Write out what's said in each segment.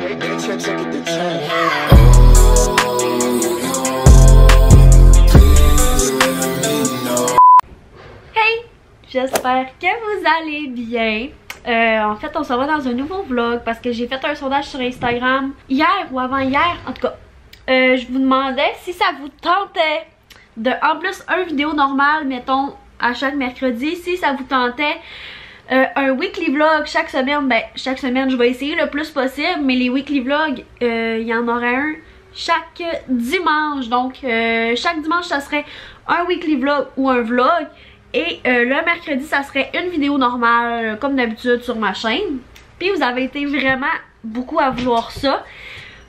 Hey! J'espère que vous allez bien. En fait, on se revoit dans un nouveau vlog parce que j'ai fait un sondage sur Instagram hier ou avant-hier. En tout cas, je vous demandais si ça vous tentait de, en plus, une vidéo normale, mettons, à chaque mercredi, si ça vous tentait un weekly vlog chaque semaine. Ben, chaque semaine, je vais essayer le plus possible, mais les weekly vlogs, il y en aurait un chaque dimanche. Donc, chaque dimanche, ça serait un weekly vlog ou un vlog. Et le mercredi, ça serait une vidéo normale, comme d'habitude, sur ma chaîne. Puis vous avez été vraiment beaucoup à vouloir ça.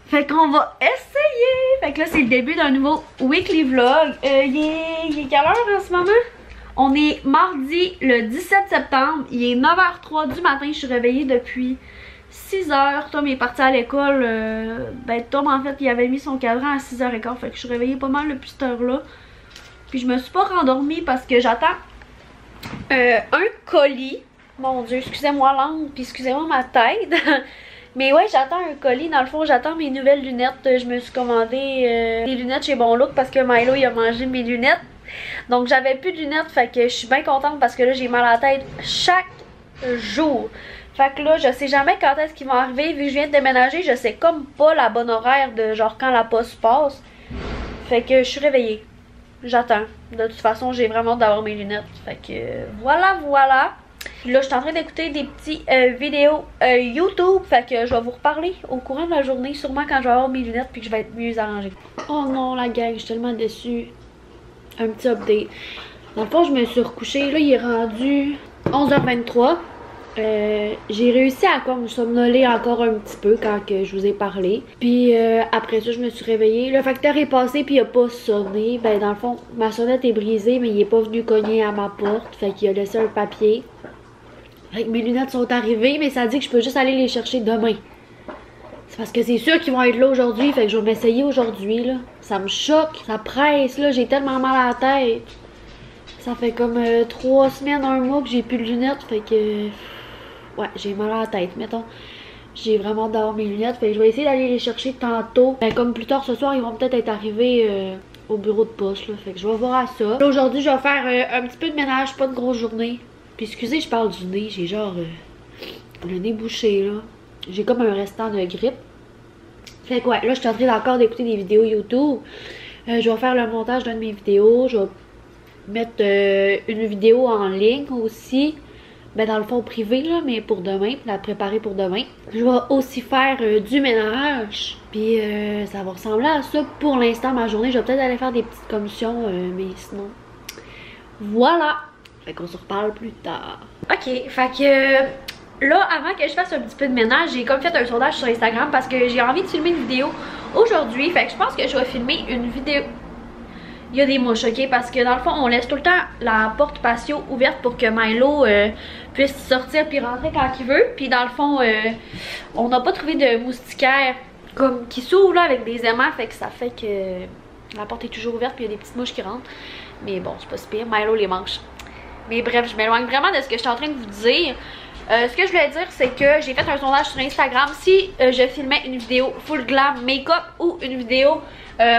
Fait qu'on va essayer. Fait que là, c'est le début d'un nouveau weekly vlog. Il est quelle heure en ce moment? On est mardi le 17 septembre. Il est 9h03 du matin. Je suis réveillée depuis 6h. Tom est parti à l'école. Ben, Tom, en fait, il avait mis son cadran à 6h15. Fait que je suis réveillée pas mal depuis cette heure-là. Puis je me suis pas rendormie parce que j'attends un colis. Mon Dieu, excusez-moi langue, puis excusez-moi ma tête. Mais ouais, j'attends un colis. Dans le fond, j'attends mes nouvelles lunettes. Je me suis commandé des lunettes chez Bon Look parce que Milo, il a mangé mes lunettes. Donc j'avais plus de lunettes, fait que je suis bien contente parce que là, j'ai mal à la tête chaque jour. Fait que là, je sais jamais quand est-ce qu'ils vont arriver. Vu que je viens de déménager, je sais comme pas la bonne horaire de genre quand la poste passe. Fait que je suis réveillée. J'attends. De toute façon, j'ai vraiment hâte d'avoir mes lunettes. Fait que voilà. Puis là, je suis en train d'écouter des petits vidéos YouTube. Fait que je vais vous reparler au courant de la journée. Sûrement quand je vais avoir mes lunettes puis que je vais être mieux arrangée. Oh non, la gang, je suis tellement déçue. Un petit update. Dans le fond, je me suis recouchée. Là, il est rendu 11h23. J'ai réussi à comme somnoler encore un petit peu quand que je vous ai parlé. Puis après ça, je me suis réveillée. Le facteur est passé puis il a pas sonné. Ben dans le fond, ma sonnette est brisée, mais il est pas venu cogner à ma porte. Fait qu'il a laissé un papier. Fait que mes lunettes sont arrivées, mais ça dit que je peux juste aller les chercher demain. C'est parce que c'est sûr qu'ils vont être là aujourd'hui. Fait que je vais m'essayer aujourd'hui là. Ça me choque, ça presse là. J'ai tellement mal à la tête. Ça fait comme 3 semaines, 1 mois que j'ai plus de lunettes. Fait que... ouais, j'ai mal à la tête, mettons. J'ai vraiment hâte d'avoir mes lunettes. Fait que je vais essayer d'aller les chercher tantôt. Ben, comme plus tard ce soir, ils vont peut-être être arrivés au bureau de poste. Là. Fait que je vais voir à ça. Là, aujourd'hui, je vais faire un petit peu de ménage, pas de grosse journée. Puis excusez, je parle du nez. J'ai genre le nez bouché, là. J'ai comme un restant de grippe. Fait que ouais, là, je suis en train encore d'écouter des vidéos YouTube. Je vais faire le montage d'une de mes vidéos. Je vais mettre une vidéo en ligne aussi. Ben dans le fond privé là, mais pour demain, puis la préparer pour demain. Je vais aussi faire du ménage. Puis ça va ressembler à ça pour l'instant ma journée. Je vais peut-être aller faire des petites commissions, mais sinon. Voilà. Fait qu'on se reparle plus tard. Ok, fait que là, avant que je fasse un petit peu de ménage, j'ai comme fait un sondage sur Instagram parce que j'ai envie de filmer une vidéo aujourd'hui. Fait que je pense que je vais filmer une vidéo. Il y a des mouches, ok? Parce que dans le fond, on laisse tout le temps la porte patio ouverte pour que Milo puisse sortir puis rentrer quand il veut. Puis dans le fond, on n'a pas trouvé de moustiquaire comme qui s'ouvre là avec des aimants. Fait que ça fait que la porte est toujours ouverte puis il y a des petites mouches qui rentrent. Mais bon, c'est pas si pire. Milo les mange. Mais bref, je m'éloigne vraiment de ce que je suis en train de vous dire. Ce que je voulais dire, c'est que j'ai fait un sondage sur Instagram. Si je filmais une vidéo full glam make-up ou une vidéo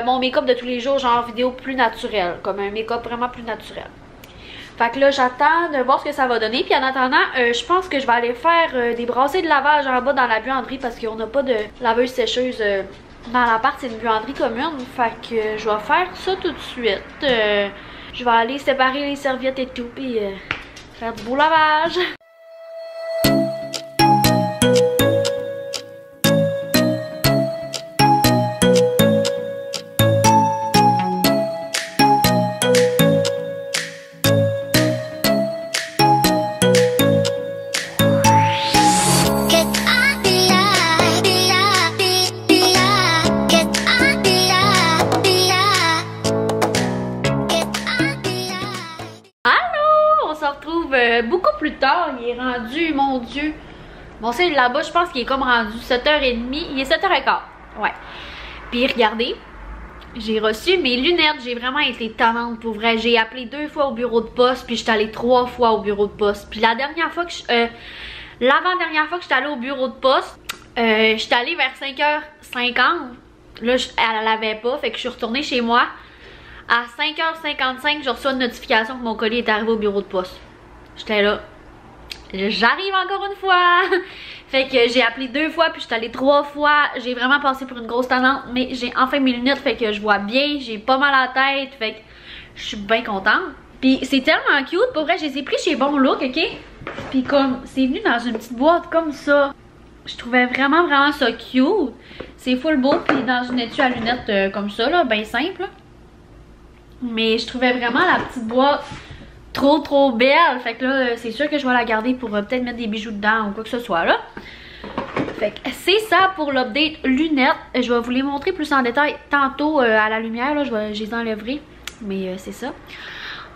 mon make-up de tous les jours, genre vidéo plus naturelle, comme un make-up vraiment plus naturel. Fait que là, j'attends de voir ce que ça va donner. Puis en attendant, je pense que je vais aller faire des brassées de lavage en bas dans la buanderie parce qu'on n'a pas de laveuse sécheuse dans l'appart. C'est une buanderie commune. Fait que je vais faire ça tout de suite. Je vais aller séparer les serviettes et tout, puis faire du beau lavage. Beaucoup plus tard, il est rendu, mon Dieu. Bon, c'est là-bas, je pense qu'il est comme rendu 7h30. Il est 7h15. Ouais. Puis regardez, j'ai reçu mes lunettes. J'ai vraiment été tannante pour vrai. J'ai appelé 2 fois au bureau de poste, puis j'étais allée 3 fois au bureau de poste. Puis la dernière fois que l'avant-dernière fois que j'étais allée au bureau de poste, J'étais allée vers 5h50. Là, elle l'avait pas, fait que je suis retournée chez moi. À 5h55, je reçois une notification que mon colis est arrivé au bureau de poste. J'étais là. J'arrive encore une fois. Fait que j'ai appelé 2 fois, puis je suis allée 3 fois. J'ai vraiment passé pour une grosse tannante, mais j'ai enfin mes lunettes, fait que je vois bien. J'ai pas mal à la tête, fait que je suis bien contente. Puis c'est tellement cute, pour vrai, je les ai pris chez Bon Look, ok? Puis comme, c'est venu dans une petite boîte comme ça. Je trouvais vraiment ça cute. C'est full beau, puis dans une étui à lunettes comme ça, là, bien simple. Là. Mais je trouvais vraiment la petite boîte trop belle. Fait que là, c'est sûr que je vais la garder pour peut-être mettre des bijoux dedans ou quoi que ce soit, là. Fait que c'est ça pour l'update lunettes. Je vais vous les montrer plus en détail tantôt à la lumière, là. Je les enlèverai. Mais c'est ça.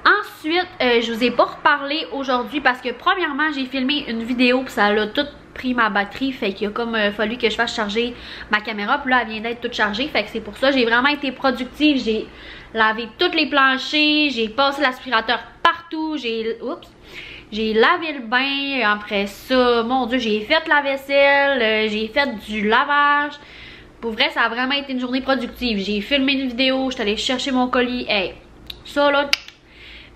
Ensuite, je vous ai pas reparlé aujourd'hui parce que premièrement, j'ai filmé une vidéo puis ça a tout pris ma batterie. Fait qu'il a comme fallu que je fasse charger ma caméra. Puis là, elle vient d'être toute chargée. Fait que c'est pour ça, j'ai vraiment été productive. J'ai lavé tous les planchers. J'ai passé l'aspirateur partout. J'ai lavé le bain. Après ça, mon Dieu, j'ai fait la vaisselle. J'ai fait du lavage. Pour vrai, ça a vraiment été une journée productive. J'ai filmé une vidéo. J'étais allée chercher mon colis. Hey, ça là...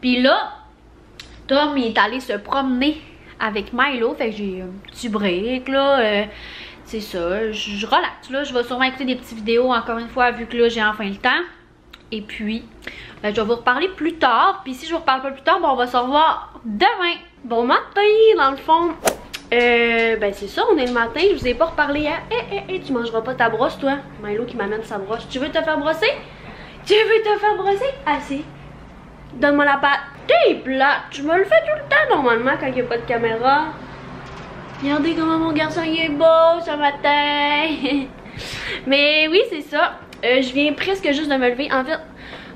Puis là, Tom il est allé se promener avec Milo. Fait que j'ai un petit break là. C'est ça, je relaxe là. Je vais sûrement écouter des petites vidéos encore une fois vu que là j'ai enfin le temps. Et puis, je vais vous reparler plus tard. Puis si je vous reparle pas plus tard, bon, on va se revoir demain. Bon matin, dans le fond. Ben c'est ça, on est le matin. Je vous ai pas reparlé hier. Tu mangeras pas ta brosse toi. Milo qui m'amène sa brosse. Tu veux te faire brosser? Tu veux te faire brosser? Assez. Donne-moi la pâte. T'es plate. Je me le fais tout le temps normalement quand il n'y a pas de caméra. Regardez comment mon garçon il est beau ce matin. Mais oui, c'est ça. Je viens presque juste de me lever. En fait,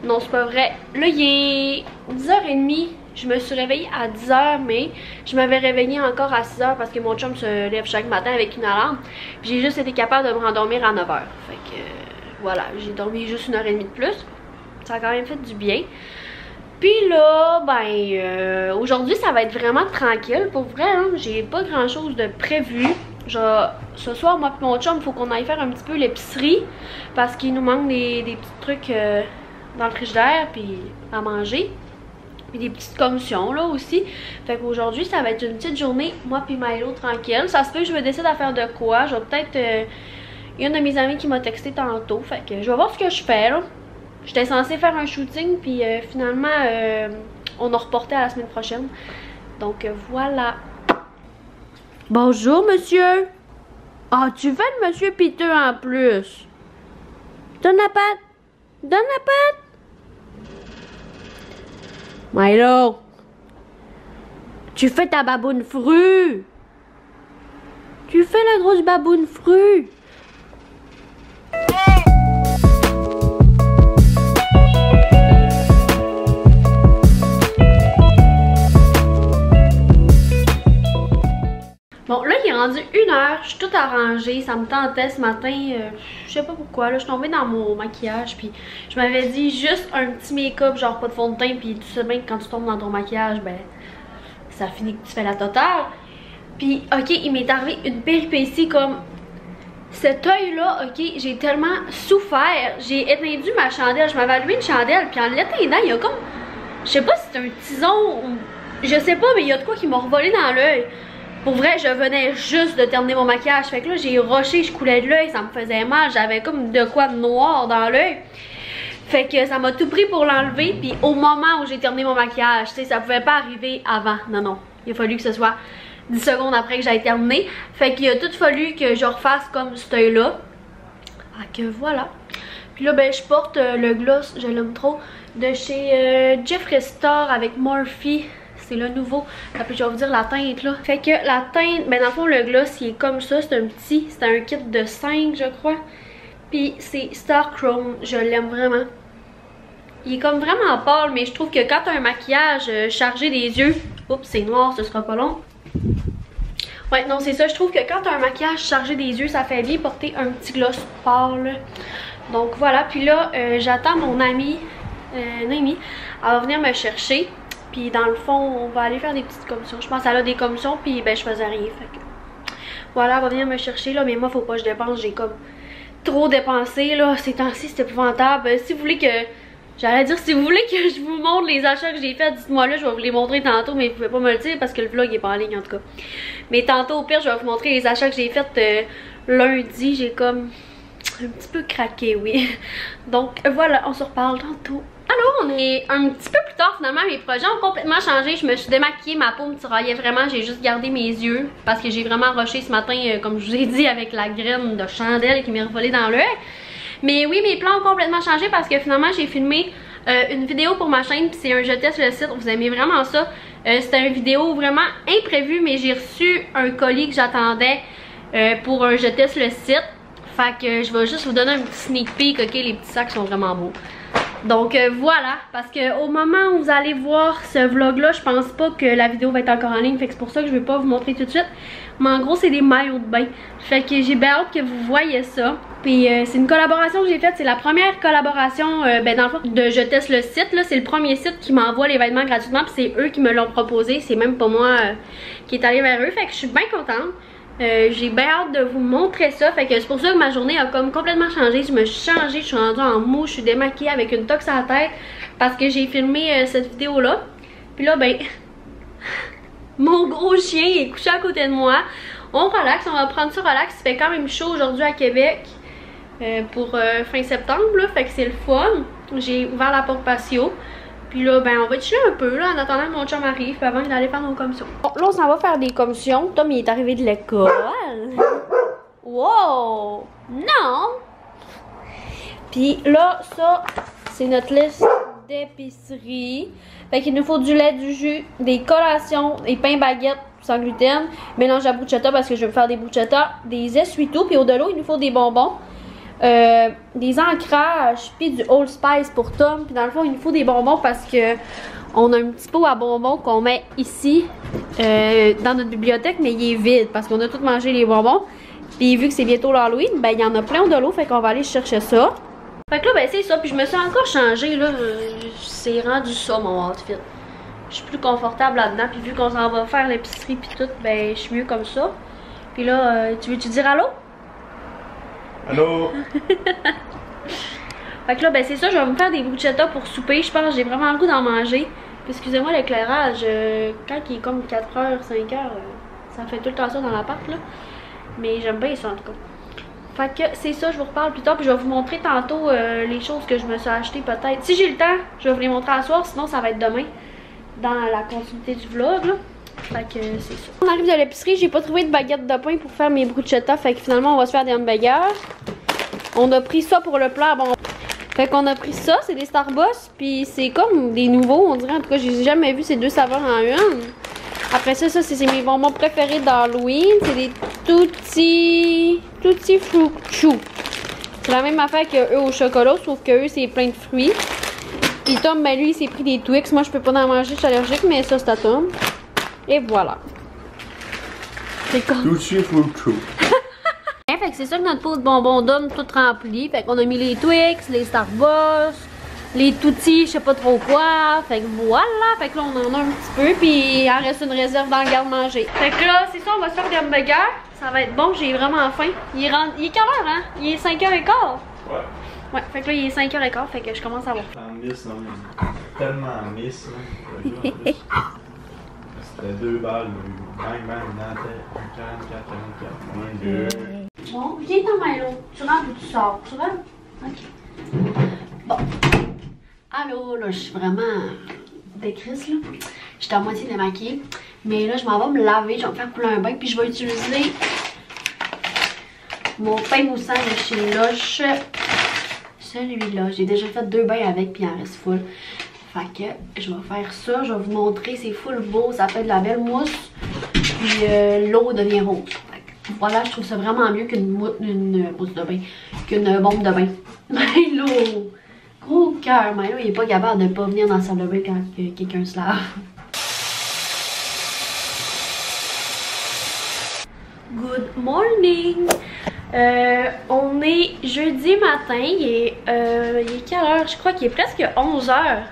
non, c'est pas vrai. Là, il est 10h30. Je me suis réveillée à 10h, mais je m'avais réveillée encore à 6h parce que mon chum se lève chaque matin avec une alarme. J'ai juste été capable de me rendormir à 9h. Fait que voilà, j'ai dormi juste 1h30 de plus. Ça a quand même fait du bien. Puis là, ben, aujourd'hui, ça va être vraiment tranquille. Pour vrai, hein, j'ai pas grand chose de prévu. Genre, ce soir, moi et mon chum, il faut qu'on aille faire un petit peu l'épicerie. Parce qu'il nous manque des petits trucs dans le frigidaire, puis à manger. Puis des petites commissions, là, aussi. Fait qu'aujourd'hui, ça va être une petite journée, moi puis Milo, tranquille. Ça se peut que je me décide à faire de quoi. Je vais peut-être... il y a une de mes amies qui m'a texté tantôt. Fait que je vais voir ce que je fais, là. J'étais censée faire un shooting, puis finalement, on a reporté à la semaine prochaine. Donc, voilà. Bonjour, monsieur. Ah, tu fais le monsieur piteux en plus. Donne la patte. Donne la patte. Milo. Tu fais ta baboune frue. Tu fais la grosse baboune frue. Bon, là, il est rendu 1h, je suis toute arrangée, ça me tentait ce matin, je sais pas pourquoi, là, je suis tombée dans mon maquillage, puis je m'avais dit juste un petit make-up, genre pas de fond de teint, puis tu sais bien que quand tu tombes dans ton maquillage, ben, ça finit que tu fais la totale. Puis, ok, il m'est arrivé une péripétie comme cet œil-là, ok, j'ai tellement souffert, j'ai éteint ma chandelle, je m'avais allumé une chandelle, puis en l'éteignant, il y a comme, je sais pas si c'est un tison, ou je sais pas, mais il y a de quoi qui m'a revolé dans l'œil. Pour vrai, je venais juste de terminer mon maquillage. Fait que là, j'ai rushé, je coulais de l'œil, ça me faisait mal. J'avais comme de quoi de noir dans l'œil. Fait que ça m'a tout pris pour l'enlever. Puis au moment où j'ai terminé mon maquillage, tu sais, ça pouvait pas arriver avant. Non. Il a fallu que ce soit 10 secondes après que j'aille terminé. Fait qu'il a tout fallu que je refasse comme cet œil-là. Fait que voilà. Puis là, ben, je porte le gloss, je l'aime trop, de chez Jeffree Star avec Morphe. C'est le nouveau. Après, je vais vous dire la teinte là. Fait que la teinte, ben dans le fond le gloss il est comme ça. C'est un petit, c'est un kit de 5 je crois. Puis c'est Star Chrome, je l'aime vraiment. Il est comme vraiment pâle, mais je trouve que quand t'as un maquillage chargé des yeux, oups c'est noir, ce sera pas long. Ouais non c'est ça, je trouve que quand t'as un maquillage chargé des yeux, ça fait bien porter un petit gloss pâle. Donc voilà, puis là j'attends mon amie Noémie, elle va venir me chercher. Puis dans le fond, on va aller faire des petites commissions. Je pense qu'elle a des commissions, puis ben je faisais rien. Fait que Voilà, elle va venir me chercher là, mais moi faut pas que je dépense, j'ai comme trop dépensé là, ces temps-ci c'est épouvantable. Si vous voulez que, j'allais dire si vous voulez que je vous montre les achats que j'ai fait, dites-moi là, je vais vous les montrer tantôt, mais vous pouvez pas me le dire parce que le vlog est pas en ligne en tout cas. Mais tantôt au pire je vais vous montrer les achats que j'ai fait lundi, j'ai comme un petit peu craqué, oui. Donc voilà, on se reparle tantôt. Alors, on est un petit peu plus tard finalement, mes projets ont complètement changé, je me suis démaquillée, ma peau me tiraillait vraiment, j'ai juste gardé mes yeux parce que j'ai vraiment rushé ce matin, comme je vous ai dit, avec la graine de chandelle qui m'est revolée dans l'œil. Mais oui, mes plans ont complètement changé parce que finalement j'ai filmé une vidéo pour ma chaîne, puis c'est un je teste le site, vous aimez vraiment ça. C'était une vidéo vraiment imprévue, mais j'ai reçu un colis que j'attendais pour un je teste le site. Fait que je vais juste vous donner un petit sneak peek, ok, les petits sacs sont vraiment beaux. Donc voilà, parce que au moment où vous allez voir ce vlog là, je pense pas que la vidéo va être encore en ligne, fait que c'est pour ça que je vais pas vous montrer tout de suite. Mais en gros c'est des maillots de bain, fait que j'ai bien hâte que vous voyez ça. Puis c'est une collaboration que j'ai faite, c'est la première collaboration dans le fond de je teste le site là, c'est le premier site qui m'envoie les vêtements gratuitement, puis c'est eux qui me l'ont proposé, c'est même pas moi qui est allé vers eux, fait que je suis bien contente. J'ai bien hâte de vous montrer ça, fait que c'est pour ça que ma journée a comme complètement changé. Je me suis changée, je suis rendue en mou, je suis démaquillée avec une tox à la tête parce que j'ai filmé cette vidéo là. Puis là ben mon gros chien est couché à côté de moi. On relaxe, on va prendre ça relax. Il fait quand même chaud aujourd'hui à Québec pour fin septembre là, fait que c'est le fun. J'ai ouvert la porte patio. Puis là, ben, on va chiller un peu, là, en attendant que mon chum arrive, puis avant d'aller faire nos commissions. Bon, là, on s'en va faire des commissions. Tom, il est arrivé de l'école. Wow! Non! Puis là, ça, c'est notre liste d'épicerie. Fait qu'il nous faut du lait, du jus, des collations, des pains baguettes sans gluten, mélange à bruschetta parce que je vais faire des bruschetta, des essuie-tout, puis au-delà, il nous faut des bonbons. Des ancrages, puis du Old Spice pour Tom, puis dans le fond il nous faut des bonbons parce que on a un petit pot à bonbons qu'on met ici dans notre bibliothèque, mais il est vide parce qu'on a tout mangé les bonbons, puis vu que c'est bientôt l'Halloween, ben il y en a plein de l'eau, fait qu'on va aller chercher ça. Fait que là ben c'est ça, puis je me suis encore changée là, c'est rendu ça mon outfit. Je suis plus confortable là-dedans, puis vu qu'on s'en va faire l'épicerie puis tout, ben je suis mieux comme ça. Puis là, tu veux-tu dire allô? Allô? Fait que là, ben c'est ça, je vais me faire des bruschetta pour souper. Je pense que j'ai vraiment le goût d'en manger. Puis excusez-moi l'éclairage, quand il est comme 4h, 5h, ça fait tout le temps ça dans l'appart là. Mais j'aime bien ça en tout cas. Fait que c'est ça, je vous reparle plus tard. Puis je vais vous montrer tantôt les choses que je me suis achetées peut-être. Si j'ai le temps, je vais vous les montrer à soir. Sinon, ça va être demain dans la continuité du vlog là. Fait que c'est ça. On arrive de l'épicerie, j'ai pas trouvé de baguette de pain pour faire mes bruschetta. Fait que finalement, on va se faire des hamburgers. On a pris ça pour le plat. Bon. Fait qu'on a pris ça, c'est des Starbucks. Puis c'est comme des nouveaux, on dirait. En tout cas, j'ai jamais vu ces deux saveurs en une. Après ça, c'est mes bonbons préférés d'Halloween. C'est des Tutti Fruit Chew. C'est la même affaire que eux au chocolat, sauf que eux, c'est plein de fruits. Puis Tom, ben lui, il s'est pris des Twix. Moi, je peux pas en manger, je suis allergique, mais ça, c'est à Tom. Et voilà. C'est comme... Tutti Frutti. Fait que c'est ça que notre pot de bonbons donne tout rempli. Fait qu'on a mis les Twix, les Starbucks, les Tutti, je sais pas trop quoi. Fait que voilà. Fait que là, on en a un petit peu. Puis il en reste une réserve dans le garde-manger. Fait que là, c'est ça, on va se faire des hamburgers. Ça va être bon, j'ai vraiment faim. Il est quelle heure, hein? Il est 5h15. Ouais. Ouais, fait que là, il est 5h15. Fait que je commence à voir. En miss, non, mais tellement en miss, là. C'était 2 balles, bang, bang, dans la tête. 44, 44, moins 2. Bon, viens dans Milo. Tu rentres ou tu sors? Tu rentres? Ok. Bon. Allô, là, je suis vraiment décrisse, là. J'étais à moitié démaquillée. Mais là, je m'en vais me laver. Je vais me faire couler un bain. Puis je vais utiliser mon pain moussant de chez Lush. Celui-là. J'ai déjà fait 2 bains avec, puis il en reste full. Fait que je vais faire ça. Je vais vous montrer. C'est full beau. Ça fait de la belle mousse. Puis l'eau devient rose. Voilà, je trouve ça vraiment mieux qu'une mousse de bain, qu'une bombe de bain. Milo! Gros cœur, Milo, il est pas capable de pas venir dans la salle de bain quand quelqu'un se lave. Good morning! On est jeudi matin, il est quelle heure? Je crois qu'il est presque 11h.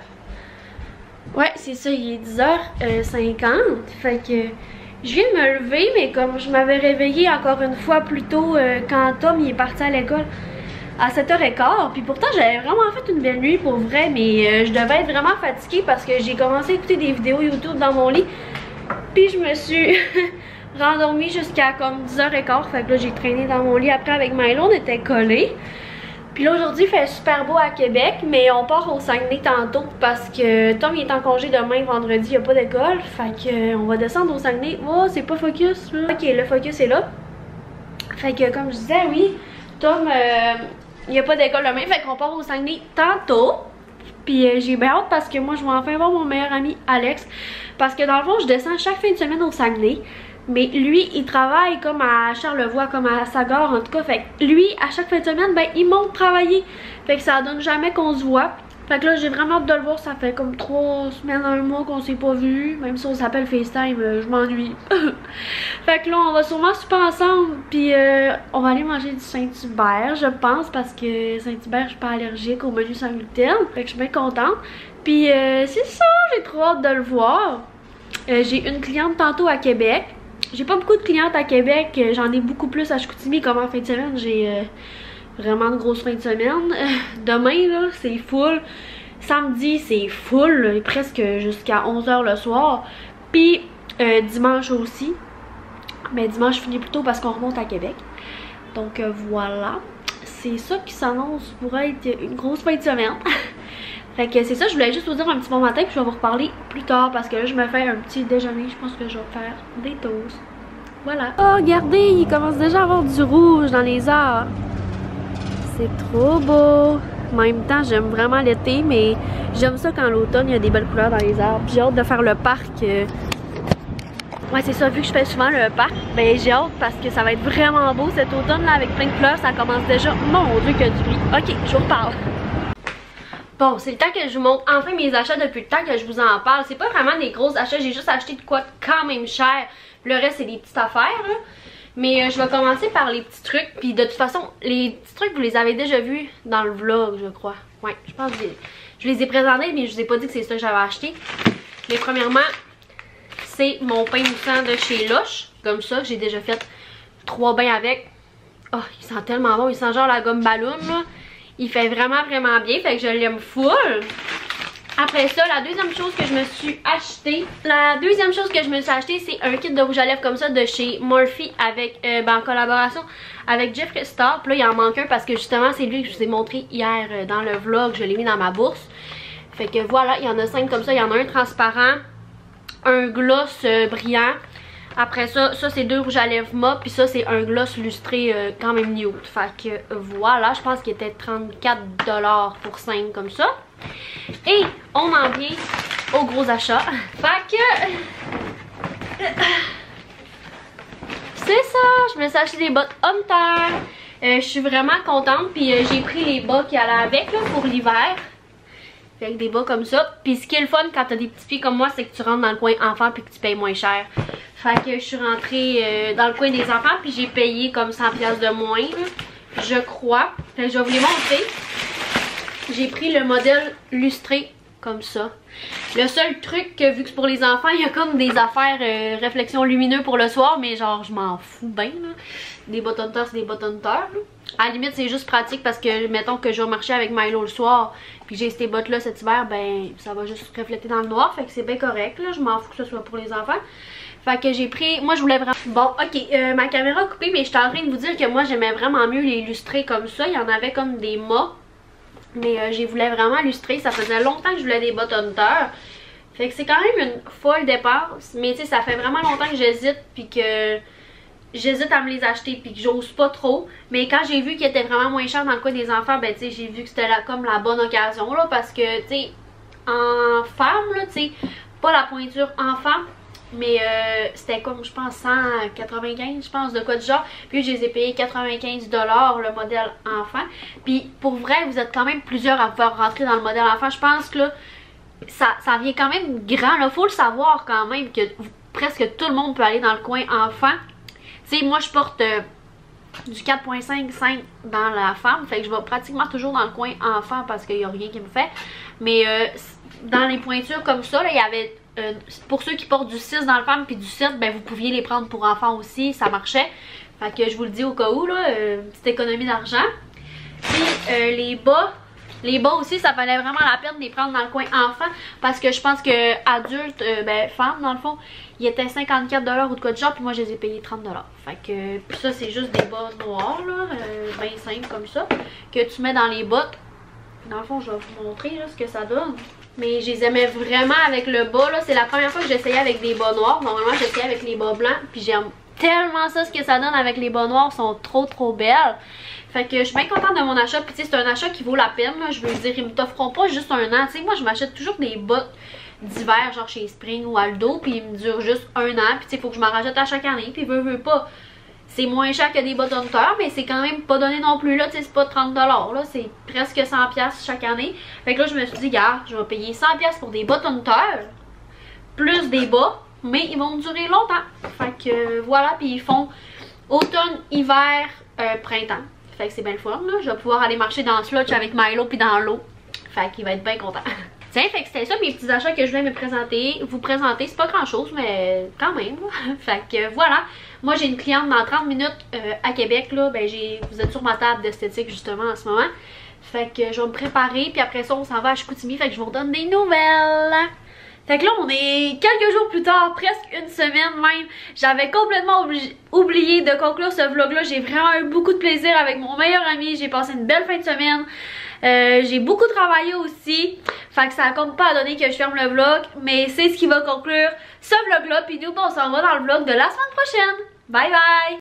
Ouais, c'est ça, il est 10h50. Fait que Je viens de me lever, mais comme je m'avais réveillée encore une fois plus tôt quand Tom il est parti à l'école à 7h15. Puis pourtant j'avais vraiment fait une belle nuit pour vrai, mais je devais être vraiment fatiguée parce que j'ai commencé à écouter des vidéos YouTube dans mon lit. Puis je me suis rendormie jusqu'à comme 10h15. Fait que là j'ai traîné dans mon lit après avec Milo, on était collés. Puis là aujourd'hui il fait super beau à Québec, mais on part au Saguenay tantôt parce que Tom il est en congé demain vendredi, il n'y a pas d'école. Fait que on va descendre au Saguenay. Oh c'est pas focus là. Ok le focus est là. Fait que comme je disais oui, Tom il n'y a pas d'école demain, fait qu'on part au Saguenay tantôt. Puis j'ai bien hâte parce que moi je vais enfin voir mon meilleur ami Alex. Parce que dans le fond je descends chaque fin de semaine au Saguenay. Mais lui, il travaille comme à Charlevoix, comme à Sagard en tout cas. Fait que lui, à chaque fin de semaine, ben il monte travailler. Fait que ça donne jamais qu'on se voit. Fait que là, j'ai vraiment hâte de le voir. Ça fait comme 3 semaines, 1 mois qu'on s'est pas vu. Même si on s'appelle FaceTime, je m'ennuie. Fait que là, on va sûrement souper ensemble. Puis on va aller manger du Saint-Hubert, je pense. Parce que Saint-Hubert, je suis pas allergique au menu sans gluten. Fait que je suis bien contente. Puis c'est ça, j'ai trop hâte de le voir. J'ai une cliente tantôt à Québec. J'ai pas beaucoup de clientes à Québec, j'en ai beaucoup plus à Chicoutimi comme en fin de semaine. J'ai vraiment de grosses fins de semaine. Demain là, c'est full. Samedi, c'est full, là, presque jusqu'à 11h le soir. Puis dimanche aussi. Mais dimanche, je finis plus tôt parce qu'on remonte à Québec. Donc voilà. C'est ça qui s'annonce pour être une grosse fin de semaine. Fait que c'est ça, je voulais juste vous dire un petit bon matin puis je vais vous reparler plus tard parce que là je me fais un petit déjeuner, je pense que je vais faire des toasts. Voilà. Oh regardez, il commence déjà à avoir du rouge dans les arbres. C'est trop beau. En même temps j'aime vraiment l'été, mais j'aime ça quand l'automne il y a des belles couleurs dans les arbres. J'ai hâte de faire le parc. Ouais c'est ça, vu que je fais souvent le parc, ben j'ai hâte parce que ça va être vraiment beau cet automne là avec plein de fleurs, ça commence déjà. Mon Dieu que du bruit. Ok, je vous reparle. Bon, c'est le temps que je vous montre enfin mes achats depuis le temps que je vous en parle. C'est pas vraiment des gros achats, j'ai juste acheté de quoi quand même cher. Le reste, c'est des petites affaires, là. Mais je vais commencer par les petits trucs. Puis de toute façon, les petits trucs, vous les avez déjà vus dans le vlog, je crois. Ouais, je pense que je les ai présentés, mais je vous ai pas dit que c'est ça que j'avais acheté. Mais premièrement, c'est mon pain moussant de chez Lush. Comme ça, j'ai déjà fait 3 bains avec. Oh, il sent tellement bon. Il sent genre la gomme ballon, là. Il fait vraiment bien, fait que je l'aime full. Après ça, la deuxième chose que je me suis acheté, c'est un kit de rouge à lèvres comme ça de chez Morphe avec, en collaboration avec Jeffree Star. Puis là, il en manque un parce que justement, c'est lui que je vous ai montré hier dans le vlog. Je l'ai mis dans ma bourse. Fait que voilà, il y en a 5 comme ça. Il y en a un transparent, un gloss brillant. Après ça, c'est 2 rouges à lèvres mat, puis ça c'est un gloss lustré quand même nude. Fait que voilà, je pense qu'il était 34$ pour 5 comme ça. Et on en vient au gros achat. Fait que c'est ça, je me suis acheté des bottes Hunter. Je suis vraiment contente, puis j'ai pris les bas qui allaient avec là, pour l'hiver. Avec des bas comme ça. Puis ce qui est le fun quand t'as des petits pieds comme moi, c'est que tu rentres dans le coin enfant puis que tu payes moins cher. Fait que je suis rentrée dans le coin des enfants puis j'ai payé comme 100$ de moins, là, je crois. Fait que je vais vous les montrer. J'ai pris le modèle lustré comme ça. Le seul truc que vu que c'est pour les enfants, il y a comme des affaires réflexion lumineux pour le soir, mais genre je m'en fous bien là. Des bottes Hunter, c'est des bottes Hunter. À la limite c'est juste pratique parce que mettons que je vais marcher avec Milo le soir puis j'ai ces bottes là cet hiver, ben ça va juste refléter dans le noir, fait que c'est bien correct là, je m'en fous que ce soit pour les enfants. Fait que j'ai pris, moi je voulais vraiment, bon ok, ma caméra a coupé mais j'étais en train de vous dire que moi j'aimais vraiment mieux les lustrer comme ça, il y en avait comme des mâts. Mais j'ai voulu vraiment lustrer, ça faisait longtemps que je voulais des bottes Hunter. Fait que c'est quand même une folle dépense. Mais tu sais, ça fait vraiment longtemps que j'hésite puis que j'hésite à me les acheter puis que j'ose pas trop. Mais quand j'ai vu qu'ils étaient vraiment moins chers dans le coin des enfants, ben tu sais, j'ai vu que c'était comme la bonne occasion là. Parce que tu sais, en femme là, tu sais, pas la pointure enfant. Mais c'était comme je pense 195 je pense de quoi du genre. Puis je les ai payés 95$ le modèle enfant. Puis pour vrai vous êtes quand même plusieurs à pouvoir rentrer dans le modèle enfant. Je pense que là ça vient quand même grand là. Faut le savoir quand même que presque tout le monde peut aller dans le coin enfant. Tu sais moi je porte du 4.5 dans la femme. Fait que je vais pratiquement toujours dans le coin enfant parce qu'il n'y a rien qui me fait. Mais dans les pointures comme ça là, il y avait pour ceux qui portent du 6 dans le femme puis du 7, ben vous pouviez les prendre pour enfants aussi, ça marchait. Fait que je vous le dis au cas où, là, petite économie d'argent. Puis les bas aussi, ça valait vraiment la peine de les prendre dans le coin enfant parce que je pense que adulte, ben femme dans le fond, il était 54$ ou de quoi de genre, puis moi je les ai payés 30$. Fait que puis ça c'est juste des bas noirs là, bien simples comme ça, que tu mets dans les bottes. Dans le fond je vais vous montrer là, ce que ça donne. Mais je les aimais vraiment avec le bas là, c'est la première fois que j'essayais avec des bas noirs. Normalement j'essayais avec les bas blancs, puis j'aime tellement ça ce que ça donne avec les bas noirs, sont trop belles. Fait que je suis bien contente de mon achat. Puis tu sais, c'est un achat qui vaut la peine là. Je veux dire, ils me t'offront pas juste un an. Tu sais, moi je m'achète toujours des bottes d'hiver genre chez Spring ou Aldo, puis ils me durent juste un an. Puis tu sais, il faut que je m'en rachète à chaque année. Puis veux pas. C'est moins cher que des bottes Hunter, mais c'est quand même pas donné non plus là. Tu sais, c'est pas 30$, là. C'est presque 100$ chaque année. Fait que là je me suis dit, gars, je vais payer 100$ pour des bottes Hunter, plus des bas, mais ils vont me durer longtemps. Fait que voilà, puis ils font automne, hiver, printemps. Fait que c'est bien le fun là. Je vais pouvoir aller marcher dans le slotch avec Milo puis dans l'eau. Fait qu'il va être bien content. Tiens, fait que c'était ça mes petits achats que je voulais vous présenter. C'est pas grand chose, mais quand même. Fait que voilà. Moi j'ai une cliente dans 30 minutes à Québec là. Ben vous êtes sur ma table d'esthétique justement en ce moment. Fait que je vais me préparer. Puis après ça on s'en va à Chicoutimi. Fait que je vous redonne des nouvelles. Fait que là, on est quelques jours plus tard, presque une semaine même. J'avais complètement oublié de conclure ce vlog-là. J'ai vraiment eu beaucoup de plaisir avec mon meilleur ami. J'ai passé une belle fin de semaine. J'ai beaucoup travaillé aussi. Fait que ça compte pas à donner que je ferme le vlog. Mais c'est ce qui va conclure ce vlog-là. Puis nous, on s'en va dans le vlog de la semaine prochaine. Bye bye!